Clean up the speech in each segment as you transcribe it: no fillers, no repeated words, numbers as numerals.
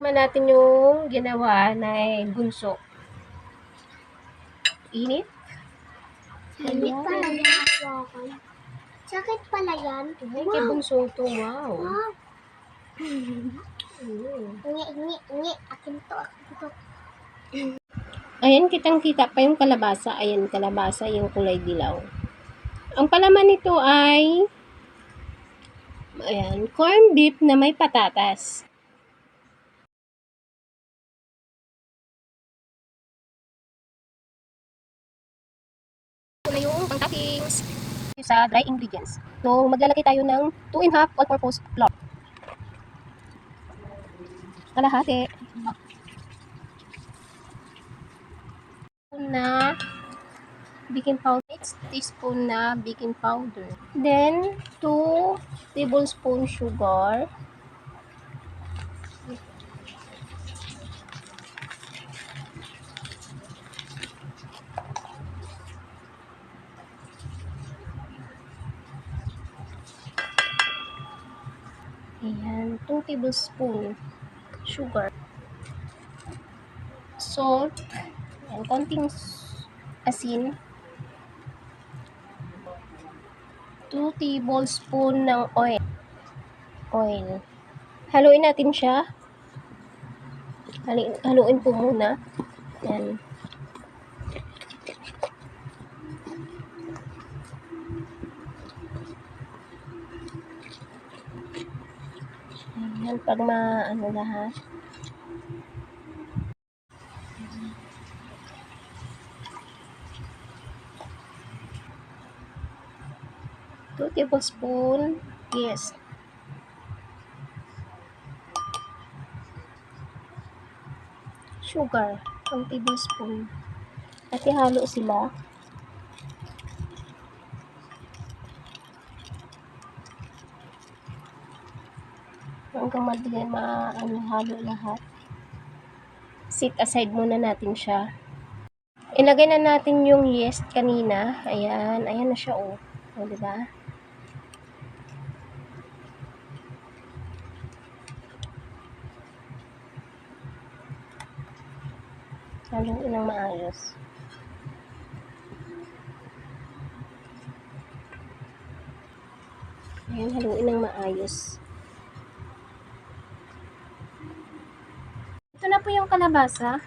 Natin yung ginawa na bunso. Init? Init pala yan. Sakit pala yan. Ay, kay bunso to. Wow. Wow. Ingi. Akin to. Ayan, kitang-kita pa yung kalabasa. Ayan, kalabasa, yung kulay dilaw. Ang palaman nito ay ayan, corned beef na may patatas. Ito na yung pang-toppings sa dry ingredients. So, maglalagay tayo ng 2½ all-purpose flour. Kalahati. Na baking powder, 6 teaspoon na baking powder. Then, 2 tablespoon sugar. Ayan, 2 tablespoon sugar. Salt. Ayan, konting asin. 2 tablespoon ng oil. Haluin natin siya. Haluin po muna. Ayan. Ayan, pag maano lahat. Two tablespoon, yes. Sugar, 1 tablespoon. At ihalo sila. Hanggang halo lahat. Set aside muna natin siya. Ilagay na natin yung yeast kanina. Ayan, ayan na siya oh. O, diba? Haluin ng maayos. Ayan, haluin ng maayos. Ito na po yung kalabasa.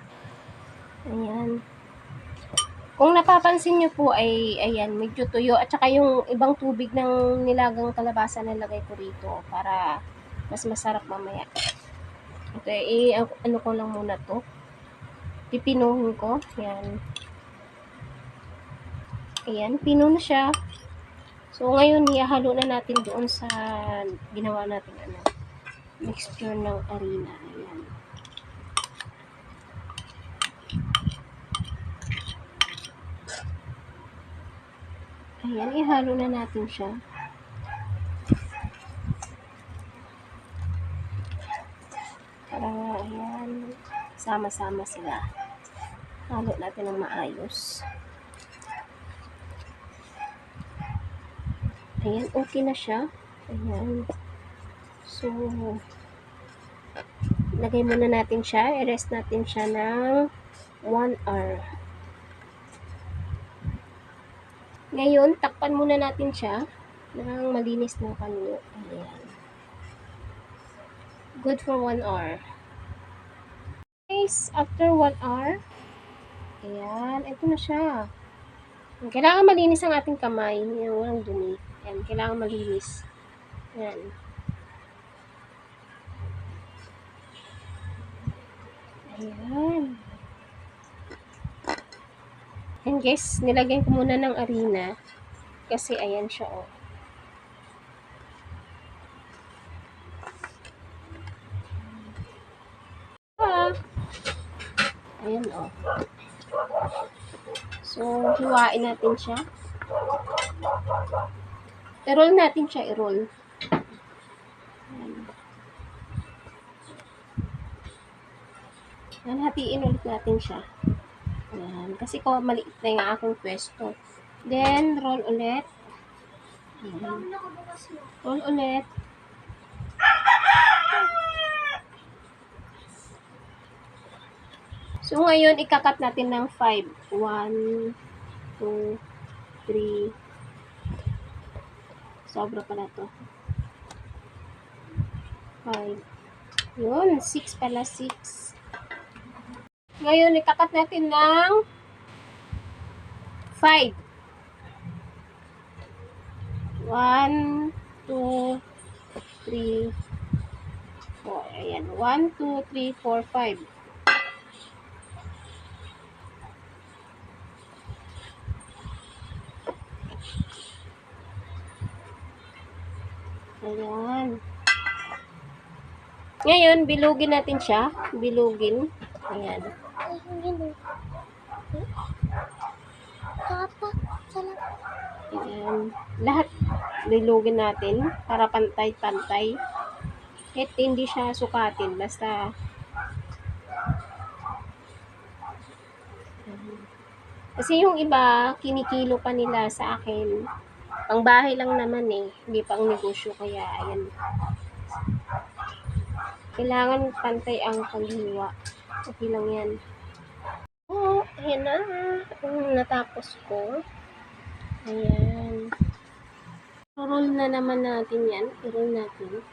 Ayan. Kung napapansin nyo po ay, ayan, medyo tuyo. At saka yung ibang tubig ng nilagang kalabasa nilagay ko rito para mas masarap mamaya. Okay, ano ko lang muna to. Pipinuhin ko. Ayan. Ayan, pino na siya. So, ngayon, ihahalo na natin doon sa ginawa natin mixture ng harina. Ayan. Ayan, ihalo na natin siya. Para, ayan, sama-sama sila. Halo natin ng maayos. Ayan, okay na siya. Ayan. So, lagay muna natin siya. I-rest natin siya ng 1 hour. Ngayon, takpan muna natin siya ng malinis na panyo. Ayan. Good for 1 hour. Guys, after 1 hour, ayan, ito na siya. Kailangan malinis ang ating kamay. Yung walang dumi. Ayan, kailangan malinis. Ayan. Ayan. And guys, nilagyan ko muna ng harina. Kasi ayan siya, oh. Ayan, oh. So, hiwain natin siya. I-roll natin siya, i-roll. Ayan, hatiin ulit natin siya. Ayan, kasi ko maliit na yung aking pwesto. Then, roll ulit. Ayan. Roll ulit. So, ngayon, ikakat natin ng 5. 1, 2, 3. Sobra pala to. 5. Yun, 6 pala, 6. Ngayon, ikakat natin ng 5. 1, 2, 3, 4. Ayan. 1, 2, 3, 4, 5. Ayan. Ngayon, bilugin natin siya. Bilugin. Ayan. Ay, hindi. Papa, salam. Ayan. Lahat bilugin natin para pantay-pantay. Kahit hindi siya sukatin. Basta kasi yung iba, kinikilo pa nila sa akin. Pangbahay lang naman eh. Hindi pang negosyo. Kaya, ayan. Kailangan pantay ang paghiwa. Okay lang yan. Oh, ayan na. Natapos ko. Ayan. I-roll na naman natin yan. I-roll natin.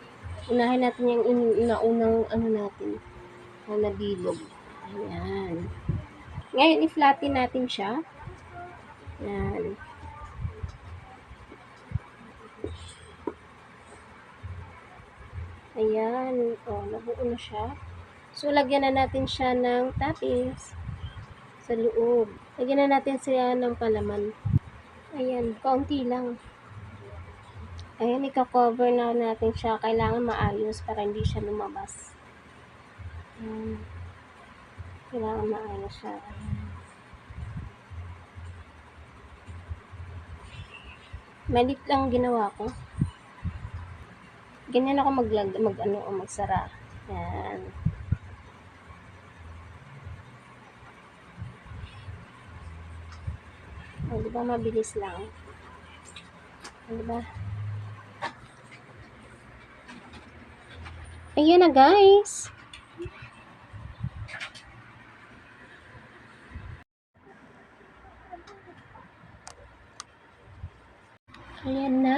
Unahin natin yung naunang ano natin. Na bilog. Ayan. Ngayon, i-flatten natin siya. Ayan. Ayan. O, nabuo na siya. So, lagyan na natin siya ng toppings sa loob. Lagyan na natin siya ng palaman. Ayan, kaunti lang. Ayan, ika-cover na natin siya. Kailangan maayos para hindi siya lumabas. Ayan. Kailangan maayos siya. Ayan. Malit lang ginawa ko. Ganyan ako magsara. Ayan. O, diba mabilis lang? O, diba? Ayan na, guys. Ayan na.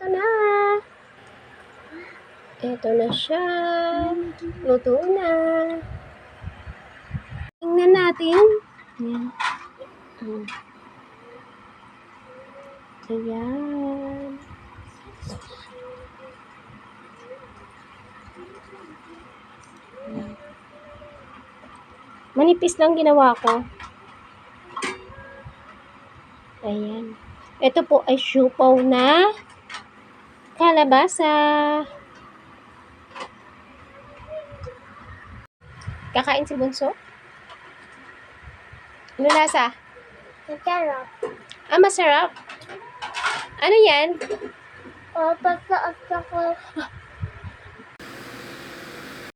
Ito na. Ito na siya. Luto na. Tingnan natin. Ayan. Ayan. Manipis lang ginawa ko. Ayan. Ito po ay siupaw na kalabasa. Kakain si Bunso? Ano lasa? Masarap. Ah, masarap. Ano yan? O, pagkaas ako.